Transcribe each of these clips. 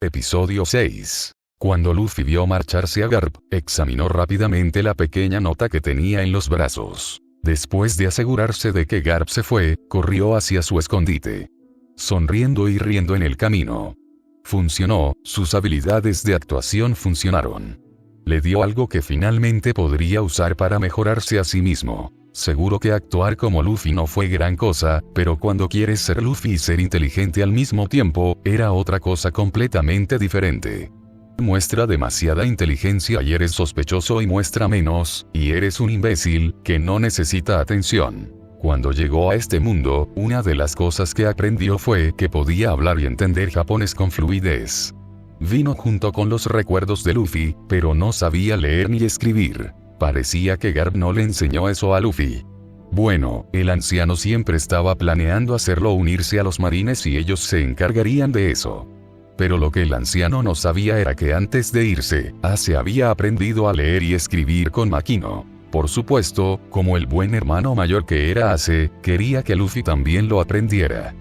Episodio 6. Cuando Luffy vio marcharse a Garp, examinó rápidamente la pequeña nota que tenía en los brazos. Después de asegurarse de que Garp se fue, corrió hacia su escondite, sonriendo y riendo en el camino. Funcionó, sus habilidades de actuación funcionaron. Le dio algo que finalmente podría usar para mejorarse a sí mismo. Seguro que actuar como Luffy no fue gran cosa, pero cuando quieres ser Luffy y ser inteligente al mismo tiempo, era otra cosa completamente diferente. Muestra demasiada inteligencia y eres sospechoso, y muestra menos, y eres un imbécil, que no necesita atención. Cuando llegó a este mundo, una de las cosas que aprendió fue que podía hablar y entender japonés con fluidez. Vino junto con los recuerdos de Luffy, pero no sabía leer ni escribir. Parecía que Garp no le enseñó eso a Luffy. Bueno, el anciano siempre estaba planeando hacerlo unirse a los marines y ellos se encargarían de eso. Pero lo que el anciano no sabía era que antes de irse, Ace había aprendido a leer y escribir con Makino. Por supuesto, como el buen hermano mayor que era Ace, quería que Luffy también lo aprendiera.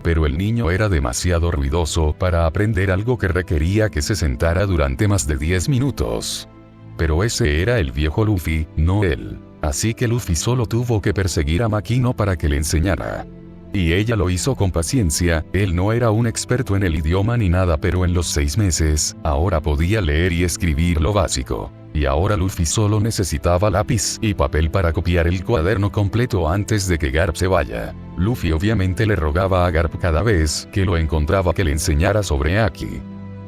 Pero el niño era demasiado ruidoso para aprender algo que requería que se sentara durante más de 10 minutos. Pero ese era el viejo Luffy, no él. Así que Luffy solo tuvo que perseguir a Makino para que le enseñara. Y ella lo hizo con paciencia. Él no era un experto en el idioma ni nada, pero en los 6 meses, ahora podía leer y escribir lo básico. Y ahora Luffy solo necesitaba lápiz y papel para copiar el cuaderno completo antes de que Garp se vaya. Luffy obviamente le rogaba a Garp cada vez que lo encontraba que le enseñara sobre Haki.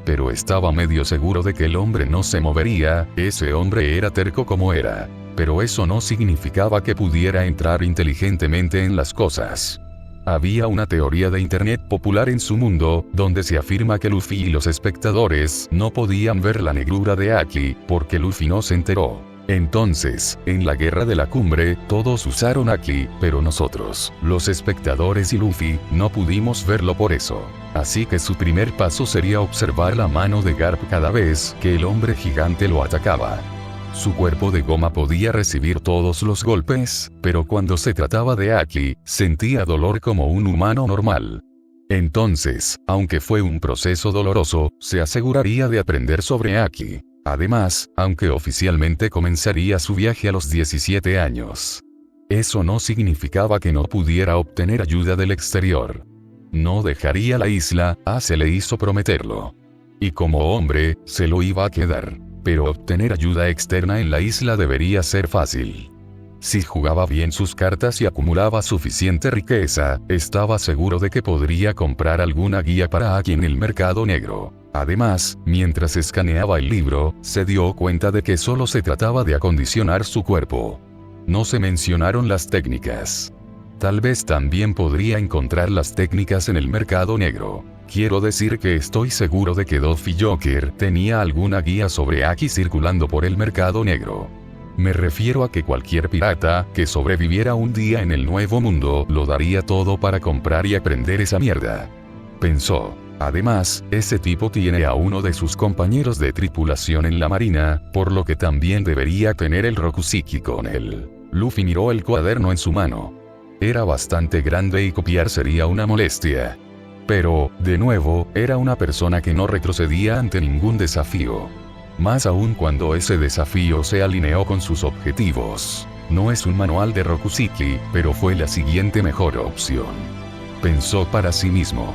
Pero estaba medio seguro de que el hombre no se movería. Ese hombre era terco como era. Pero eso no significaba que pudiera entrar inteligentemente en las cosas. Había una teoría de internet popular en su mundo, donde se afirma que Luffy y los espectadores no podían ver la negrura de Haki, porque Luffy no se enteró. Entonces, en la guerra de la cumbre, todos usaron Haki, pero nosotros, los espectadores y Luffy, no pudimos verlo por eso. Así que su primer paso sería observar la mano de Garp cada vez que el hombre gigante lo atacaba. Su cuerpo de goma podía recibir todos los golpes, pero cuando se trataba de Haki, sentía dolor como un humano normal. Entonces, aunque fue un proceso doloroso, se aseguraría de aprender sobre Haki. Además, aunque oficialmente comenzaría su viaje a los 17 años. Eso no significaba que no pudiera obtener ayuda del exterior. No dejaría la isla, Ace le hizo prometerlo. Y como hombre, se lo iba a quedar. Pero obtener ayuda externa en la isla debería ser fácil. Si jugaba bien sus cartas y acumulaba suficiente riqueza, estaba seguro de que podría comprar alguna guía para Haki en el mercado negro. Además, mientras escaneaba el libro, se dio cuenta de que solo se trataba de acondicionar su cuerpo. No se mencionaron las técnicas. Tal vez también podría encontrar las técnicas en el mercado negro. Quiero decir que estoy seguro de que Doffy Joker tenía alguna guía sobre Haki circulando por el mercado negro. Me refiero a que cualquier pirata que sobreviviera un día en el Nuevo Mundo lo daría todo para comprar y aprender esa mierda. Pensó. Además, ese tipo tiene a uno de sus compañeros de tripulación en la marina, por lo que también debería tener el Rokuseki con él. Luffy miró el cuaderno en su mano. Era bastante grande y copiar sería una molestia. Pero, de nuevo, era una persona que no retrocedía ante ningún desafío. Más aún cuando ese desafío se alineó con sus objetivos. No es un manual de Rokuseki, pero fue la siguiente mejor opción. Pensó para sí mismo.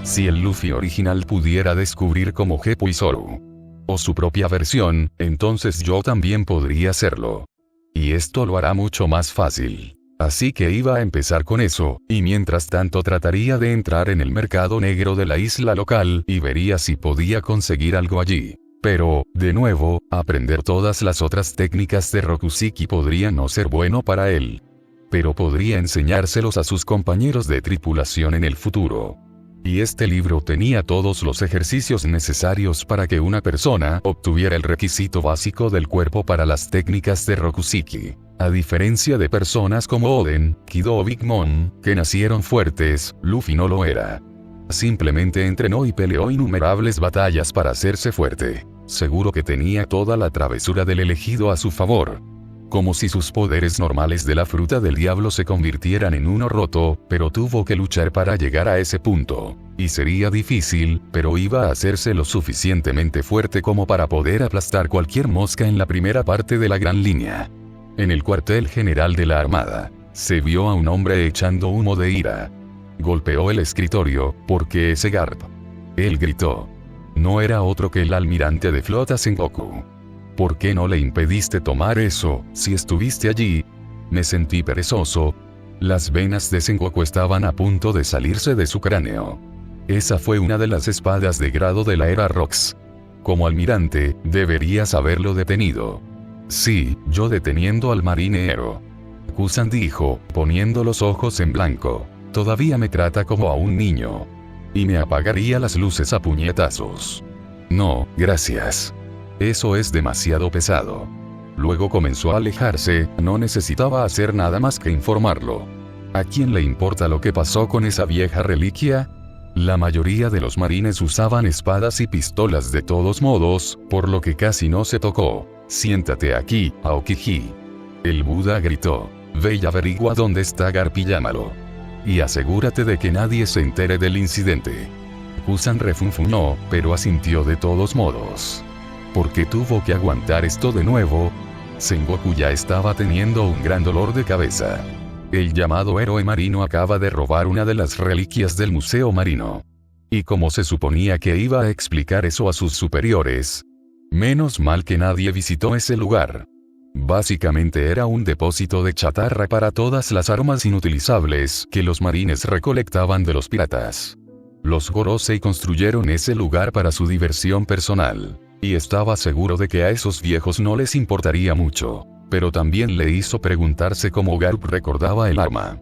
Si el Luffy original pudiera descubrir como Heppo y Zoro, o su propia versión, entonces yo también podría hacerlo. Y esto lo hará mucho más fácil. Así que iba a empezar con eso, y mientras tanto trataría de entrar en el mercado negro de la isla local y vería si podía conseguir algo allí. Pero, de nuevo, aprender todas las otras técnicas de Rokuseki podría no ser bueno para él. Pero podría enseñárselos a sus compañeros de tripulación en el futuro. Y este libro tenía todos los ejercicios necesarios para que una persona obtuviera el requisito básico del cuerpo para las técnicas de Rokuseki. A diferencia de personas como Oden, Kido o Big Mom, que nacieron fuertes, Luffy no lo era. Simplemente entrenó y peleó innumerables batallas para hacerse fuerte. Seguro que tenía toda la travesura del elegido a su favor. Como si sus poderes normales de la fruta del diablo se convirtieran en uno roto, pero tuvo que luchar para llegar a ese punto. Y sería difícil, pero iba a hacerse lo suficientemente fuerte como para poder aplastar cualquier mosca en la primera parte de la gran línea. En el cuartel general de la armada, se vio a un hombre echando humo de ira. Golpeó el escritorio, porque ese Garp. Él gritó. No era otro que el almirante de flota Sengoku. ¿Por qué no le impediste tomar eso, si estuviste allí? Me sentí perezoso. Las venas de Sengoku estaban a punto de salirse de su cráneo. Esa fue una de las espadas de grado de la era Rox. Como almirante, deberías haberlo detenido. Sí, yo deteniendo al marinero. Kusan dijo, poniendo los ojos en blanco. Todavía me trata como a un niño. Y me apagaría las luces a puñetazos. No, gracias. Eso es demasiado pesado. Luego comenzó a alejarse, no necesitaba hacer nada más que informarlo. ¿A quién le importa lo que pasó con esa vieja reliquia? La mayoría de los marines usaban espadas y pistolas de todos modos, por lo que casi no se tocó. Siéntate aquí, Aokiji. El Buda gritó. Ve y averigua dónde está Garp y llámalo. Y asegúrate de que nadie se entere del incidente. Kusan refunfuñó, pero asintió de todos modos. ¿Por qué tuvo que aguantar esto de nuevo? Sengoku ya estaba teniendo un gran dolor de cabeza. El llamado héroe marino acaba de robar una de las reliquias del Museo Marino. Y como se suponía que iba a explicar eso a sus superiores, menos mal que nadie visitó ese lugar. Básicamente era un depósito de chatarra para todas las armas inutilizables que los marines recolectaban de los piratas. Los Gorosei construyeron ese lugar para su diversión personal. Y estaba seguro de que a esos viejos no les importaría mucho. Pero también le hizo preguntarse cómo Garp recordaba el arma.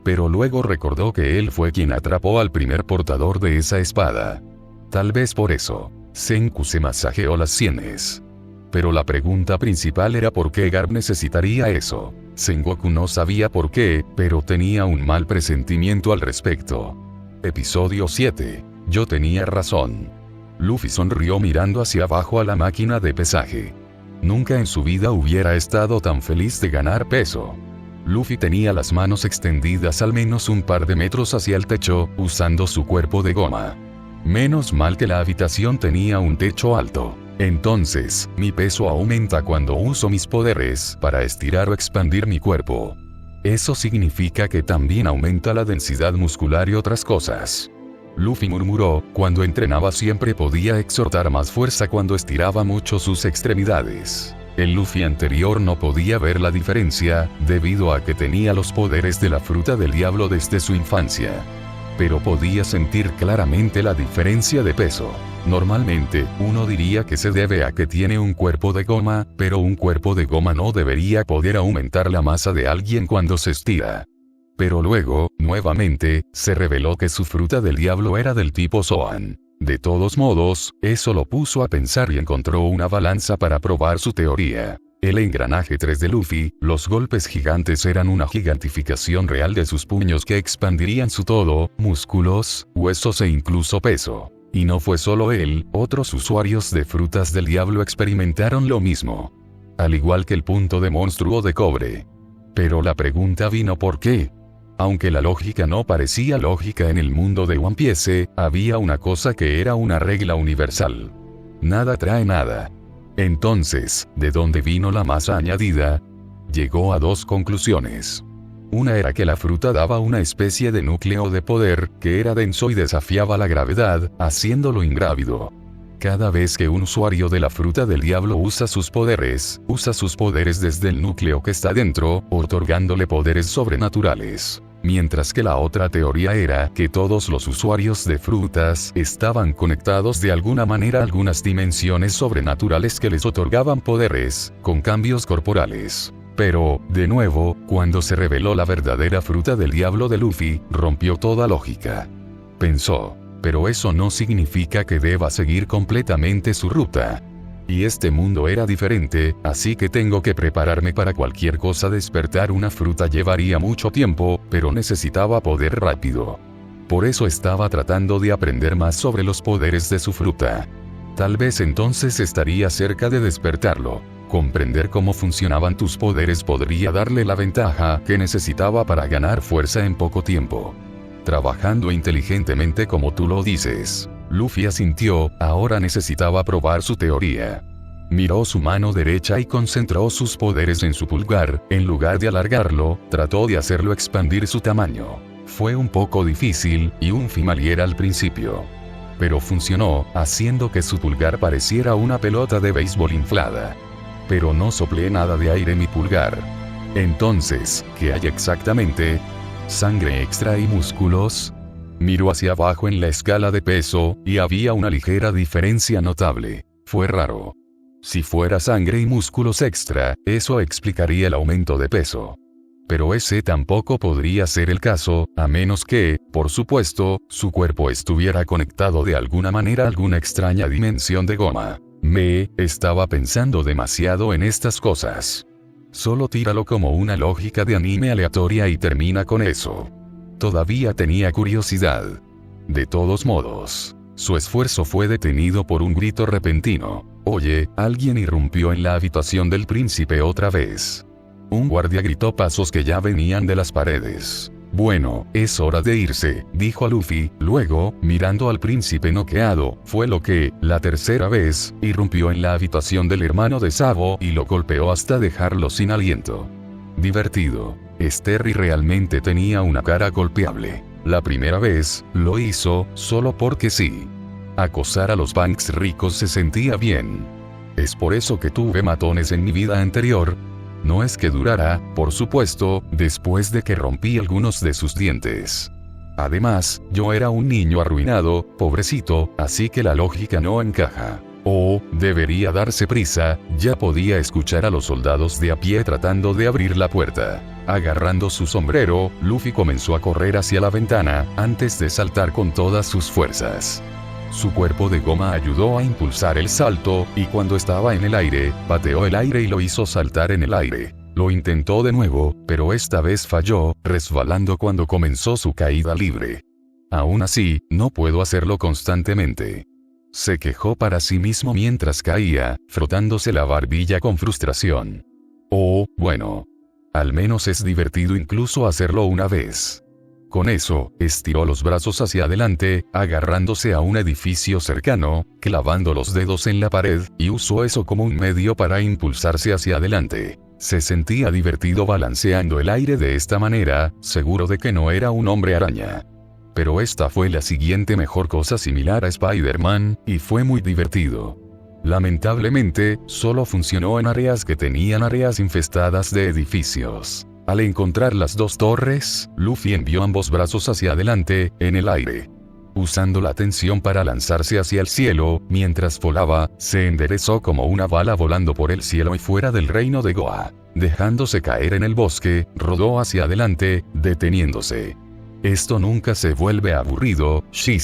Pero luego recordó que él fue quien atrapó al primer portador de esa espada. Tal vez por eso, Senku se masajeó las sienes. Pero la pregunta principal era por qué Garp necesitaría eso. Sengoku no sabía por qué, pero tenía un mal presentimiento al respecto. Episodio 7. Yo tenía razón. Luffy sonrió mirando hacia abajo a la máquina de pesaje. Nunca en su vida hubiera estado tan feliz de ganar peso. Luffy tenía las manos extendidas al menos un par de metros hacia el techo, usando su cuerpo de goma. Menos mal que la habitación tenía un techo alto. Entonces, mi peso aumenta cuando uso mis poderes para estirar o expandir mi cuerpo. Eso significa que también aumenta la densidad muscular y otras cosas. Luffy murmuró, cuando entrenaba siempre podía exhortar más fuerza cuando estiraba mucho sus extremidades. El Luffy anterior no podía ver la diferencia, debido a que tenía los poderes de la fruta del diablo desde su infancia. Pero podía sentir claramente la diferencia de peso. Normalmente, uno diría que se debe a que tiene un cuerpo de goma, pero un cuerpo de goma no debería poder aumentar la masa de alguien cuando se estira. Pero luego, nuevamente, se reveló que su fruta del diablo era del tipo Zoan. De todos modos, eso lo puso a pensar y encontró una balanza para probar su teoría. El engranaje 3 de Luffy, los golpes gigantes eran una gigantificación real de sus puños que expandirían su todo, músculos, huesos e incluso peso. Y no fue solo él, otros usuarios de frutas del diablo experimentaron lo mismo. Al igual que el punto de monstruo de cobre. Pero la pregunta vino ¿por qué? Aunque la lógica no parecía lógica en el mundo de One Piece, había una cosa que era una regla universal. Nada trae nada. Entonces, ¿de dónde vino la masa añadida? Llegó a dos conclusiones. Una era que la fruta daba una especie de núcleo de poder, que era denso y desafiaba la gravedad, haciéndolo ingrávido. Cada vez que un usuario de la fruta del diablo usa sus poderes desde el núcleo que está dentro, otorgándole poderes sobrenaturales. Mientras que la otra teoría era que todos los usuarios de frutas estaban conectados de alguna manera a algunas dimensiones sobrenaturales que les otorgaban poderes, con cambios corporales. Pero, de nuevo, cuando se reveló la verdadera fruta del diablo de Luffy, rompió toda lógica. Pensó, pero eso no significa que deba seguir completamente su ruta. Y este mundo era diferente, así que tengo que prepararme para cualquier cosa. Despertar una fruta llevaría mucho tiempo, pero necesitaba poder rápido. Por eso estaba tratando de aprender más sobre los poderes de su fruta. Tal vez entonces estaría cerca de despertarlo. Comprender cómo funcionaban tus poderes podría darle la ventaja que necesitaba para ganar fuerza en poco tiempo. Trabajando inteligentemente como tú lo dices, Luffy asintió, ahora necesitaba probar su teoría. Miró su mano derecha y concentró sus poderes en su pulgar, en lugar de alargarlo, trató de hacerlo expandir su tamaño. Fue un poco difícil, y un familiar al principio. Pero funcionó, haciendo que su pulgar pareciera una pelota de béisbol inflada. Pero no soplé nada de aire en mi pulgar. Entonces, ¿qué hay exactamente? ¿Sangre extra y músculos? Miró hacia abajo en la escala de peso, y había una ligera diferencia notable. Fue raro. Si fuera sangre y músculos extra, eso explicaría el aumento de peso. Pero ese tampoco podría ser el caso, a menos que, por supuesto, su cuerpo estuviera conectado de alguna manera a alguna extraña dimensión de goma. Estaba pensando demasiado en estas cosas. Solo tíralo como una lógica de anime aleatoria y termina con eso. Todavía tenía curiosidad. De todos modos, su esfuerzo fue detenido por un grito repentino. Oye, alguien irrumpió en la habitación del príncipe otra vez. Un guardia gritó pasos que ya venían de las paredes. Bueno, es hora de irse, dijo a Luffy, luego, mirando al príncipe noqueado, fue lo que, la tercera vez, irrumpió en la habitación del hermano de Sabo y lo golpeó hasta dejarlo sin aliento. Divertido. Terry realmente tenía una cara golpeable. La primera vez, lo hizo, solo porque sí. Acosar a los Banks ricos se sentía bien. Es por eso que tuve matones en mi vida anterior. No es que durara, por supuesto, después de que rompí algunos de sus dientes. Además, yo era un niño arruinado, pobrecito, así que la lógica no encaja. Debería darse prisa, ya podía escuchar a los soldados de a pie tratando de abrir la puerta. Agarrando su sombrero, Luffy comenzó a correr hacia la ventana, antes de saltar con todas sus fuerzas. Su cuerpo de goma ayudó a impulsar el salto, y cuando estaba en el aire, pateó el aire y lo hizo saltar en el aire. Lo intentó de nuevo, pero esta vez falló, resbalando cuando comenzó su caída libre. Aún así, no puedo hacerlo constantemente. Se quejó para sí mismo mientras caía, frotándose la barbilla con frustración. Bueno. Al menos es divertido incluso hacerlo una vez. Con eso, estiró los brazos hacia adelante, agarrándose a un edificio cercano, clavando los dedos en la pared, y usó eso como un medio para impulsarse hacia adelante. Se sentía divertido balanceando el aire de esta manera, seguro de que no era un hombre araña. Pero esta fue la siguiente mejor cosa similar a Spider-Man, y fue muy divertido. Lamentablemente, solo funcionó en áreas que tenían áreas infestadas de edificios. Al encontrar las dos torres, Luffy envió ambos brazos hacia adelante, en el aire. Usando la tensión para lanzarse hacia el cielo, mientras volaba, se enderezó como una bala volando por el cielo y fuera del reino de Goa. Dejándose caer en el bosque, rodó hacia adelante, deteniéndose. Esto nunca se vuelve aburrido, sí.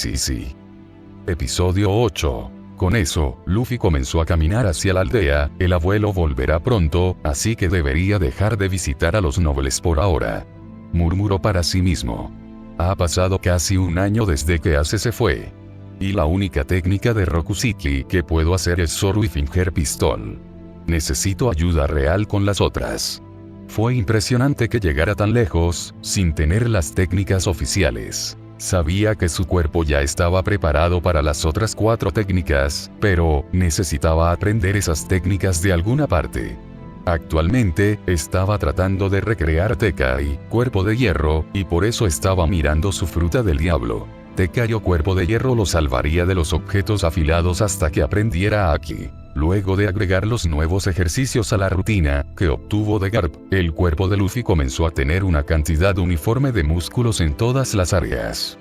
Episodio 8. Con eso, Luffy comenzó a caminar hacia la aldea. El abuelo volverá pronto, así que debería dejar de visitar a los nobles por ahora. Murmuró para sí mismo. Ha pasado casi un año desde que Ace se fue. Y la única técnica de Rokuseki que puedo hacer es Zoru y Finger Pistol. Necesito ayuda real con las otras. Fue impresionante que llegara tan lejos, sin tener las técnicas oficiales. Sabía que su cuerpo ya estaba preparado para las otras 4 técnicas, pero necesitaba aprender esas técnicas de alguna parte. Actualmente, estaba tratando de recrear Tekai, cuerpo de hierro, y por eso estaba mirando su fruta del diablo. Tekai o cuerpo de hierro lo salvaría de los objetos afilados hasta que aprendiera Haki. Luego de agregar los nuevos ejercicios a la rutina que obtuvo de Garp, el cuerpo de Luffy comenzó a tener una cantidad uniforme de músculos en todas las áreas.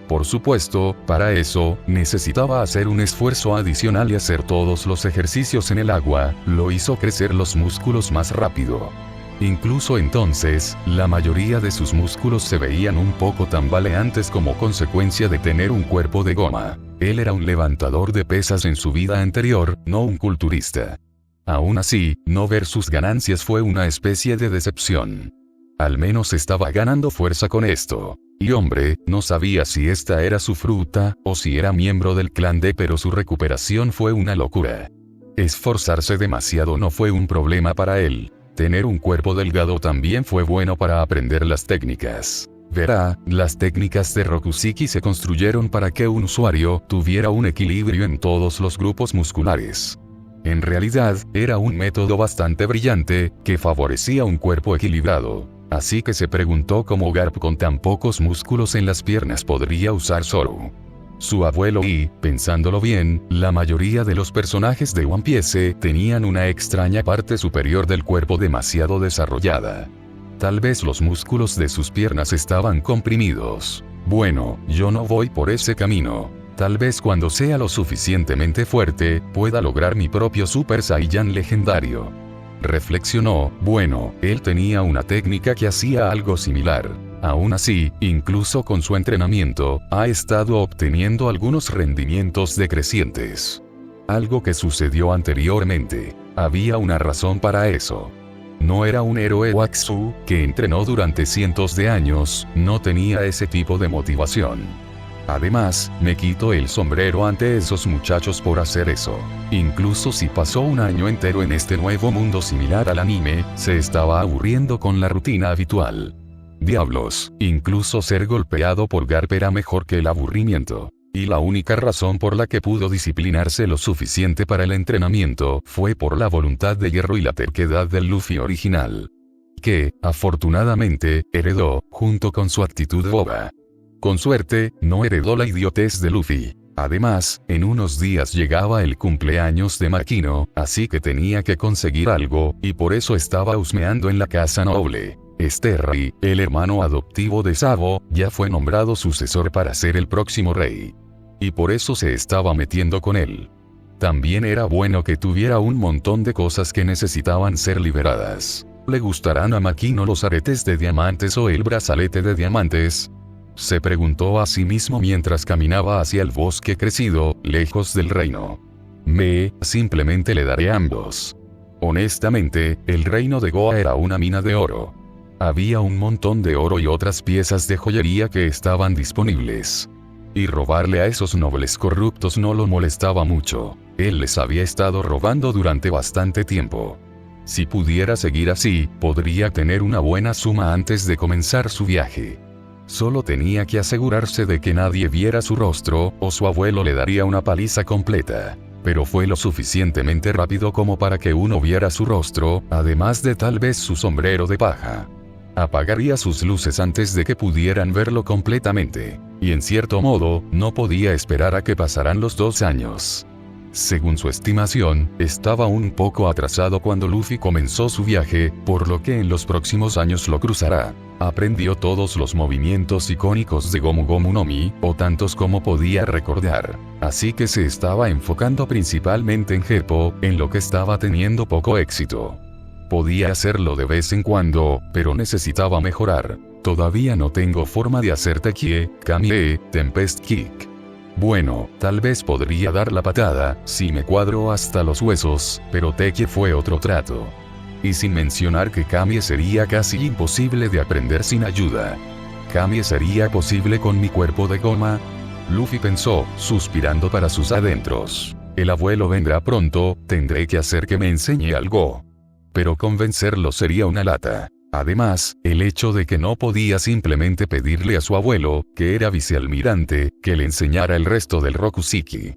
Por supuesto, para eso, necesitaba hacer un esfuerzo adicional y hacer todos los ejercicios en el agua, lo hizo crecer los músculos más rápido. Incluso entonces, la mayoría de sus músculos se veían un poco tambaleantes como consecuencia de tener un cuerpo de goma. Él era un levantador de pesas en su vida anterior, no un culturista. Aún así, no ver sus ganancias fue una especie de decepción. Al menos estaba ganando fuerza con esto. Y hombre, no sabía si esta era su fruta, o si era miembro del clan D, pero su recuperación fue una locura. Esforzarse demasiado no fue un problema para él. Tener un cuerpo delgado también fue bueno para aprender las técnicas. Verá, las técnicas de Rokuseki se construyeron para que un usuario tuviera un equilibrio en todos los grupos musculares. En realidad, era un método bastante brillante, que favorecía un cuerpo equilibrado. Así que se preguntó cómo Garp con tan pocos músculos en las piernas podría usar Zoro. Su abuelo y, pensándolo bien, la mayoría de los personajes de One Piece tenían una extraña parte superior del cuerpo demasiado desarrollada. Tal vez los músculos de sus piernas estaban comprimidos. Bueno, yo no voy por ese camino. Tal vez cuando sea lo suficientemente fuerte, pueda lograr mi propio Super Saiyan legendario. Reflexionó, bueno, él tenía una técnica que hacía algo similar. Aún así, incluso con su entrenamiento, ha estado obteniendo algunos rendimientos decrecientes. Algo que sucedió anteriormente. Había una razón para eso. No era un héroe Waksu, que entrenó durante cientos de años, no tenía ese tipo de motivación. Además, me quito el sombrero ante esos muchachos por hacer eso. Incluso si pasó un año entero en este nuevo mundo similar al anime, se estaba aburriendo con la rutina habitual. Diablos, incluso ser golpeado por Garp era mejor que el aburrimiento. Y la única razón por la que pudo disciplinarse lo suficiente para el entrenamiento fue por la voluntad de hierro y la terquedad del Luffy original. Que, afortunadamente, heredó, junto con su actitud boba. Con suerte, no heredó la idiotez de Luffy. Además, en unos días llegaba el cumpleaños de Makino, así que tenía que conseguir algo, y por eso estaba husmeando en la casa noble. Terry, el hermano adoptivo de Sabo, ya fue nombrado sucesor para ser el próximo rey. Y por eso se estaba metiendo con él. También era bueno que tuviera un montón de cosas que necesitaban ser liberadas. ¿Le gustarán a Makino los aretes de diamantes o el brazalete de diamantes? Se preguntó a sí mismo mientras caminaba hacia el bosque crecido, lejos del reino. Simplemente le daré ambos. Honestamente, el reino de Goa era una mina de oro. Había un montón de oro y otras piezas de joyería que estaban disponibles. Y robarle a esos nobles corruptos no lo molestaba mucho. Él les había estado robando durante bastante tiempo. Si pudiera seguir así, podría tener una buena suma antes de comenzar su viaje. Solo tenía que asegurarse de que nadie viera su rostro, o su abuelo le daría una paliza completa. Pero fue lo suficientemente rápido como para que uno viera su rostro, además de tal vez su sombrero de paja. Apagaría sus luces antes de que pudieran verlo completamente. Y en cierto modo, no podía esperar a que pasaran los 2 años. Según su estimación, estaba un poco atrasado cuando Luffy comenzó su viaje, por lo que en los próximos años lo cruzará. Aprendió todos los movimientos icónicos de Gomu Gomu no Mi, o tantos como podía recordar. Así que se estaba enfocando principalmente en Heppo, en lo que estaba teniendo poco éxito. Podía hacerlo de vez en cuando, pero necesitaba mejorar. Todavía no tengo forma de hacer Tekie, Kami, Tempest Kick. Bueno, tal vez podría dar la patada, si me cuadro hasta los huesos, pero Tekie fue otro trato. Y sin mencionar que Kami sería casi imposible de aprender sin ayuda. ¿Kami sería posible con mi cuerpo de goma? Luffy pensó, suspirando para sus adentros. El abuelo vendrá pronto, tendré que hacer que me enseñe algo. Pero convencerlo sería una lata. Además, el hecho de que no podía simplemente pedirle a su abuelo, que era vicealmirante, que le enseñara el resto del Rokuseki.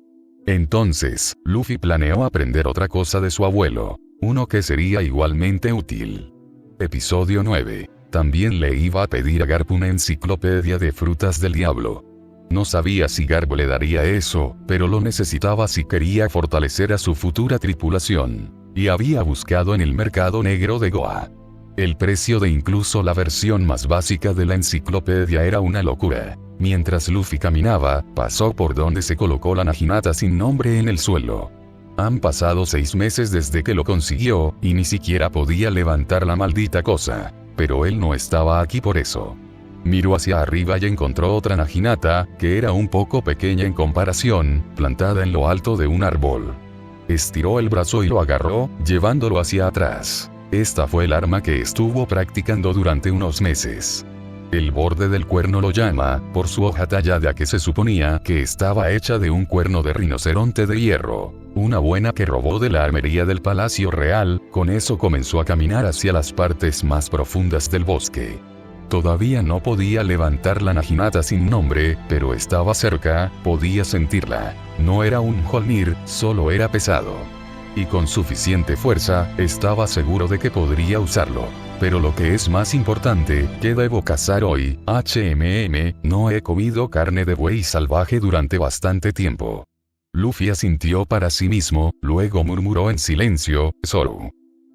Entonces, Luffy planeó aprender otra cosa de su abuelo, uno que sería igualmente útil. Episodio 9. También le iba a pedir a Garp una enciclopedia de frutas del diablo. No sabía si Garp le daría eso, pero lo necesitaba si quería fortalecer a su futura tripulación. Y había buscado en el mercado negro de Goa. El precio de incluso la versión más básica de la enciclopedia era una locura. Mientras Luffy caminaba, pasó por donde se colocó la Naginata sin nombre en el suelo. Han pasado 6 meses desde que lo consiguió, y ni siquiera podía levantar la maldita cosa. Pero él no estaba aquí por eso. Miró hacia arriba y encontró otra Naginata, que era un poco pequeña en comparación, plantada en lo alto de un árbol. Estiró el brazo y lo agarró, llevándolo hacia atrás. Esta fue el arma que estuvo practicando durante unos meses. El borde del cuerno lo llama, por su hoja tallada que se suponía que estaba hecha de un cuerno de rinoceronte de hierro. Una buena que robó de la armería del Palacio Real, con eso comenzó a caminar hacia las partes más profundas del bosque. Todavía no podía levantar la Naginata sin nombre, pero estaba cerca, podía sentirla. No era un Mjolnir, solo era pesado. Y con suficiente fuerza, estaba seguro de que podría usarlo. Pero lo que es más importante, ¿qué debo cazar hoy? No he comido carne de buey salvaje durante bastante tiempo. Luffy asintió para sí mismo, luego murmuró en silencio, Zoro.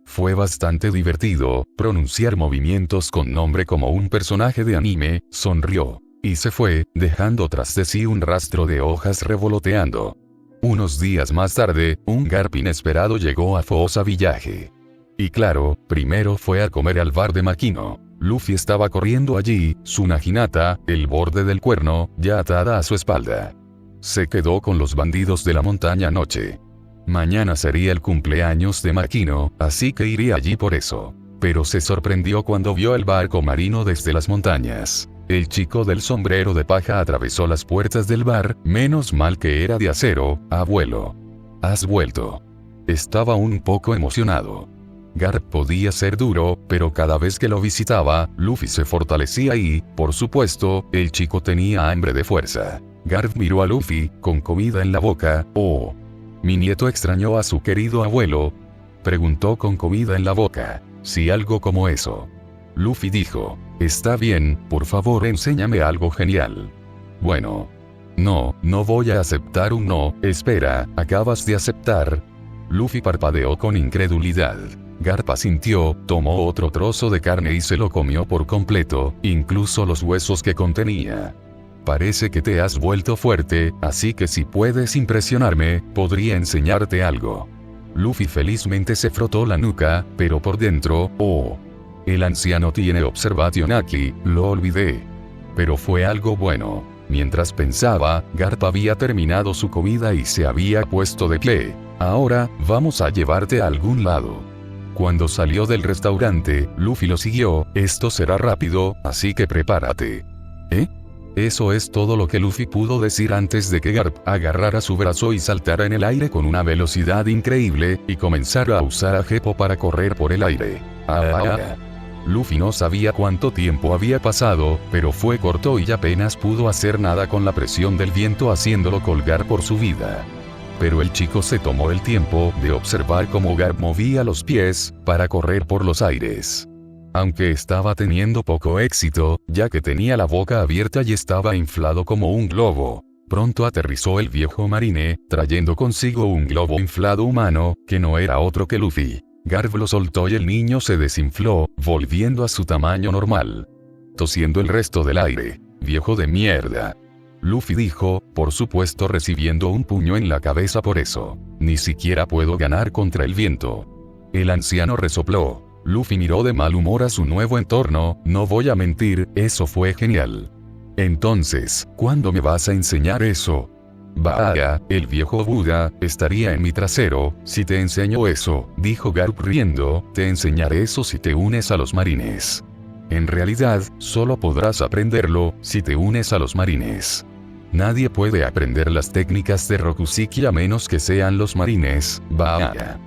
Fue bastante divertido, pronunciar movimientos con nombre como un personaje de anime, sonrió. Y se fue, dejando tras de sí un rastro de hojas revoloteando. Unos días más tarde, un Garp inesperado llegó a Fosa Village. Y claro, primero fue a comer al bar de Makino. Luffy estaba corriendo allí, su Naginata, el borde del cuerno, ya atada a su espalda. Se quedó con los bandidos de la montaña anoche. Mañana sería el cumpleaños de Makino, así que iría allí por eso. Pero se sorprendió cuando vio el barco marino desde las montañas. El chico del sombrero de paja atravesó las puertas del bar, menos mal que era de acero. Abuelo. Has vuelto. Estaba un poco emocionado. Garp podía ser duro, pero cada vez que lo visitaba, Luffy se fortalecía y, por supuesto, el chico tenía hambre de fuerza. Garp miró a Luffy, con comida en la boca. Oh. ¿Mi nieto extrañó a su querido abuelo? Preguntó con comida en la boca. Sí, algo como eso. Luffy dijo, está bien, por favor enséñame algo genial. Bueno. No voy a aceptar un no. Espera, ¿acabas de aceptar? Luffy parpadeó con incredulidad. Garp asintió, tomó otro trozo de carne y se lo comió por completo, incluso los huesos que contenía. Parece que te has vuelto fuerte, así que si puedes impresionarme, podría enseñarte algo. Luffy felizmente se frotó la nuca, pero por dentro, oh. El anciano tiene Observation Haki, lo olvidé. Pero fue algo bueno. Mientras pensaba, Garp había terminado su comida y se había puesto de pie. Ahora, vamos a llevarte a algún lado. Cuando salió del restaurante, Luffy lo siguió, esto será rápido, así que prepárate. ¿Eh? Eso es todo lo que Luffy pudo decir antes de que Garp agarrara su brazo y saltara en el aire con una velocidad increíble, y comenzara a usar a Geppo para correr por el aire. Luffy no sabía cuánto tiempo había pasado, pero fue corto y apenas pudo hacer nada con la presión del viento haciéndolo colgar por su vida. Pero el chico se tomó el tiempo de observar cómo Garp movía los pies, para correr por los aires. Aunque estaba teniendo poco éxito, ya que tenía la boca abierta y estaba inflado como un globo. Pronto aterrizó el viejo marine, trayendo consigo un globo inflado humano, que no era otro que Luffy. Garp lo soltó y el niño se desinfló, volviendo a su tamaño normal. Tosiendo el resto del aire. Viejo de mierda. Luffy dijo, por supuesto recibiendo un puño en la cabeza por eso. Ni siquiera puedo ganar contra el viento. El anciano resopló. Luffy miró de mal humor a su nuevo entorno, no voy a mentir, eso fue genial. Entonces, ¿cuándo me vas a enseñar eso? Vaya, el viejo Buda, estaría en mi trasero, si te enseño eso, dijo Garp riendo, te enseñaré eso si te unes a los marines. En realidad, solo podrás aprenderlo, si te unes a los marines. Nadie puede aprender las técnicas de Rokuseki a menos que sean los marines, vaya.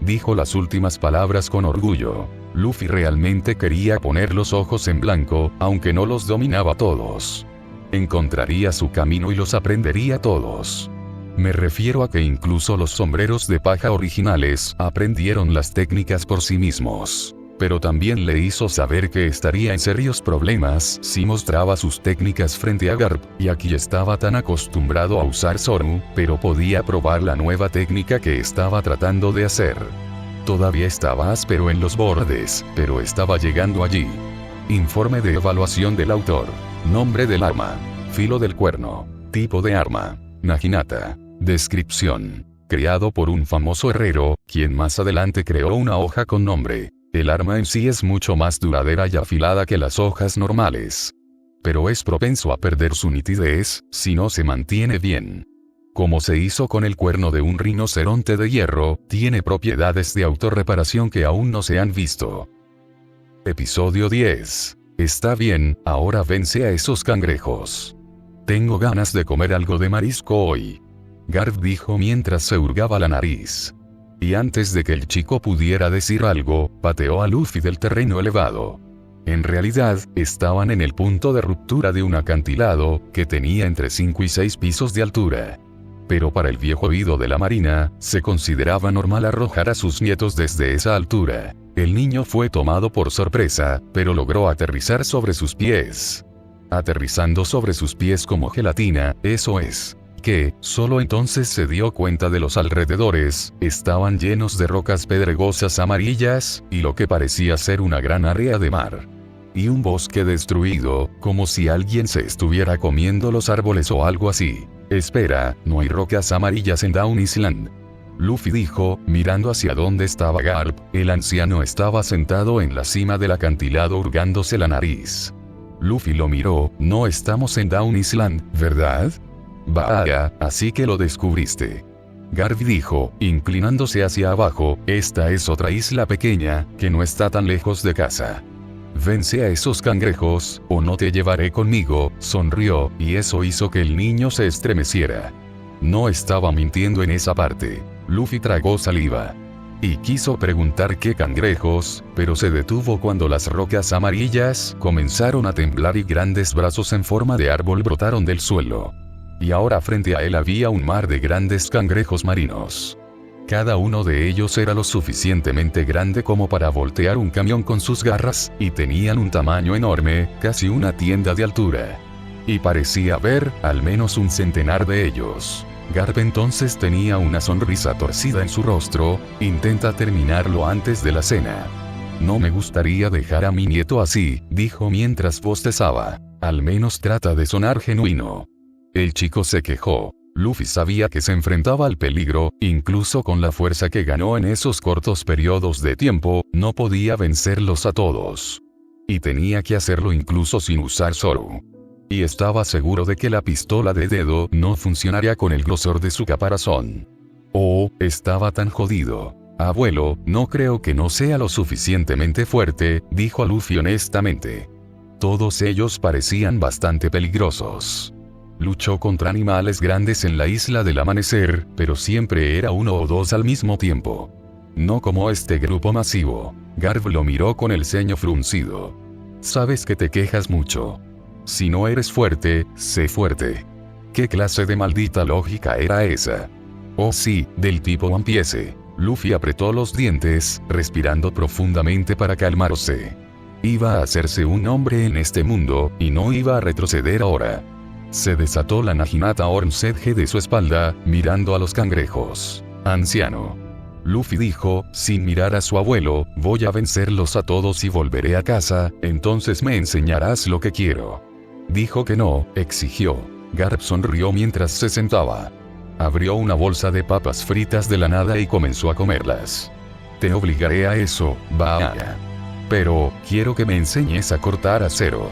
Dijo las últimas palabras con orgullo. Luffy realmente quería poner los ojos en blanco, aunque no los dominaba todos. Encontraría su camino y los aprendería todos. Me refiero a que incluso los sombreros de paja originales aprendieron las técnicas por sí mismos. Pero también le hizo saber que estaría en serios problemas si mostraba sus técnicas frente a Garp, y aquí estaba tan acostumbrado a usar Zoro, pero podía probar la nueva técnica que estaba tratando de hacer. Todavía estaba áspero en los bordes, pero estaba llegando allí. Informe de evaluación del autor. Nombre del arma. Filo del cuerno. Tipo de arma. Naginata. Descripción. Creado por un famoso herrero, quien más adelante creó una hoja con nombre. El arma en sí es mucho más duradera y afilada que las hojas normales. Pero es propenso a perder su nitidez, si no se mantiene bien. Como se hizo con el cuerno de un rinoceronte de hierro, tiene propiedades de autorreparación que aún no se han visto. Episodio 10. Está bien, ahora vence a esos cangrejos. Tengo ganas de comer algo de marisco hoy. Garp dijo mientras se hurgaba la nariz. Y antes de que el chico pudiera decir algo, pateó a Luffy del terreno elevado. En realidad, estaban en el punto de ruptura de un acantilado, que tenía entre 5 y 6 pisos de altura. Pero para el viejo oído de la marina, se consideraba normal arrojar a sus nietos desde esa altura. El niño fue tomado por sorpresa, pero logró aterrizar sobre sus pies. Aterrizando sobre sus pies como gelatina, eso es. Que, solo entonces se dio cuenta de los alrededores, estaban llenos de rocas pedregosas amarillas, y lo que parecía ser una gran área de mar. Y un bosque destruido, como si alguien se estuviera comiendo los árboles o algo así. Espera, no hay rocas amarillas en Down Island. Luffy dijo, mirando hacia donde estaba Garp. El anciano estaba sentado en la cima del acantilado hurgándose la nariz. Luffy lo miró, no estamos en Down Island, ¿verdad? Vaya, así que lo descubriste. Garp dijo, inclinándose hacia abajo, esta es otra isla pequeña, que no está tan lejos de casa. Vence a esos cangrejos, o no te llevaré conmigo, sonrió, y eso hizo que el niño se estremeciera. No estaba mintiendo en esa parte. Luffy tragó saliva. Y quiso preguntar qué cangrejos, pero se detuvo cuando las rocas amarillas comenzaron a temblar y grandes brazos en forma de árbol brotaron del suelo. Y ahora frente a él había un mar de grandes cangrejos marinos. Cada uno de ellos era lo suficientemente grande como para voltear un camión con sus garras, y tenían un tamaño enorme, casi una tienda de altura. Y parecía haber, al menos un centenar de ellos. Garp entonces tenía una sonrisa torcida en su rostro. Intenta terminarlo antes de la cena. No me gustaría dejar a mi nieto así, dijo mientras bostezaba. Al menos trata de sonar genuino. El chico se quejó. Luffy sabía que se enfrentaba al peligro, incluso con la fuerza que ganó en esos cortos periodos de tiempo, no podía vencerlos a todos. Y tenía que hacerlo incluso sin usar Zoro. Y estaba seguro de que la pistola de dedo no funcionaría con el grosor de su caparazón. Oh, estaba tan jodido. Abuelo, no creo que no sea lo suficientemente fuerte, dijo a Luffy honestamente. Todos ellos parecían bastante peligrosos. Luchó contra animales grandes en la isla del amanecer, pero siempre era uno o dos al mismo tiempo. No como este grupo masivo. Garp lo miró con el ceño fruncido. Sabes que te quejas mucho. Si no eres fuerte, sé fuerte. ¿Qué clase de maldita lógica era esa? Oh sí, del tipo One Piece. Luffy apretó los dientes, respirando profundamente para calmarse. Iba a hacerse un hombre en este mundo, y no iba a retroceder ahora. Se desató la Naginata Ornsedge de su espalda, mirando a los cangrejos. Anciano. Luffy dijo, sin mirar a su abuelo, voy a vencerlos a todos y volveré a casa, entonces me enseñarás lo que quiero. Dijo que no, exigió. Garp sonrió mientras se sentaba. Abrió una bolsa de papas fritas de la nada y comenzó a comerlas. Te obligaré a eso, vaya. Pero, quiero que me enseñes a cortar acero.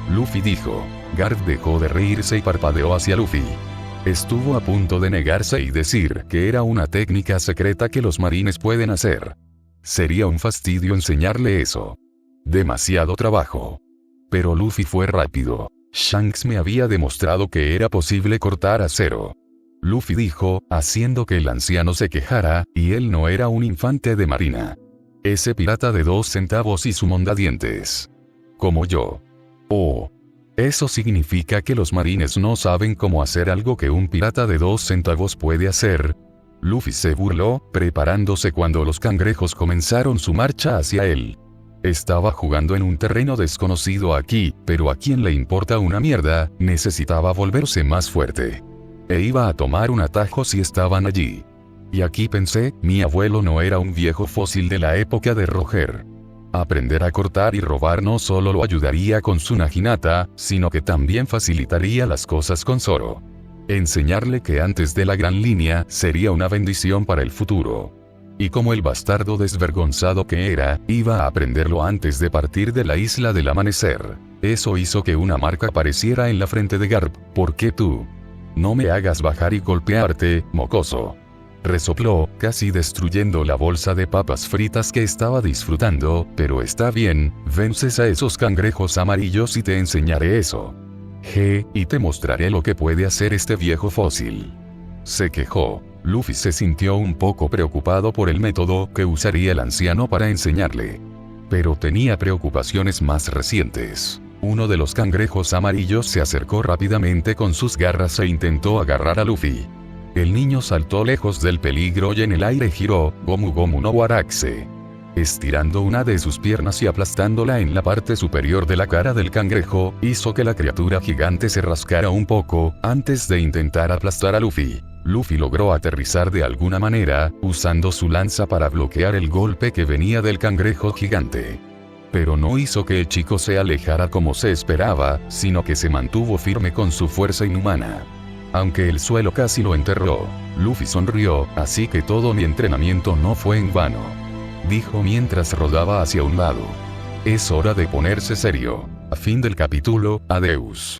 Luffy dijo. Garp dejó de reírse y parpadeó hacia Luffy. Estuvo a punto de negarse y decir que era una técnica secreta que los marines pueden hacer. Sería un fastidio enseñarle eso. Demasiado trabajo. Pero Luffy fue rápido. Shanks me había demostrado que era posible cortar acero. Luffy dijo, haciendo que el anciano se quejara, y él no era un infante de marina. Ese pirata de 2 centavos y su mondadientes. Como yo. Oh. Eso significa que los marines no saben cómo hacer algo que un pirata de 2 centavos puede hacer. Luffy se burló, preparándose cuando los cangrejos comenzaron su marcha hacia él. Estaba jugando en un terreno desconocido aquí, pero a quien le importa una mierda, necesitaba volverse más fuerte. E iba a tomar un atajo si estaban allí. Y aquí pensé, mi abuelo no era un viejo fósil de la época de Roger. Aprender a cortar y robar no solo lo ayudaría con su Naginata, sino que también facilitaría las cosas con Zoro. Enseñarle que antes de la gran línea sería una bendición para el futuro. Y como el bastardo desvergonzado que era, iba a aprenderlo antes de partir de la isla del amanecer. Eso hizo que una marca apareciera en la frente de Garp. ¿Por qué tú? No me hagas bajar y golpearte, mocoso. Resopló, casi destruyendo la bolsa de papas fritas que estaba disfrutando, pero está bien, vences a esos cangrejos amarillos y te enseñaré eso. Y te mostraré lo que puede hacer este viejo fósil. Se quejó. Luffy se sintió un poco preocupado por el método que usaría el anciano para enseñarle. Pero tenía preocupaciones más recientes. Uno de los cangrejos amarillos se acercó rápidamente con sus garras e intentó agarrar a Luffy. El niño saltó lejos del peligro y en el aire giró, Gomu Gomu no Waraxe, estirando una de sus piernas y aplastándola en la parte superior de la cara del cangrejo, hizo que la criatura gigante se rascara un poco, antes de intentar aplastar a Luffy. Luffy logró aterrizar de alguna manera, usando su lanza para bloquear el golpe que venía del cangrejo gigante. Pero no hizo que el chico se alejara como se esperaba, sino que se mantuvo firme con su fuerza inhumana. Aunque el suelo casi lo enterró, Luffy sonrió, así que todo mi entrenamiento no fue en vano, dijo mientras rodaba hacia un lado. Es hora de ponerse serio. A fin del capítulo, adeus.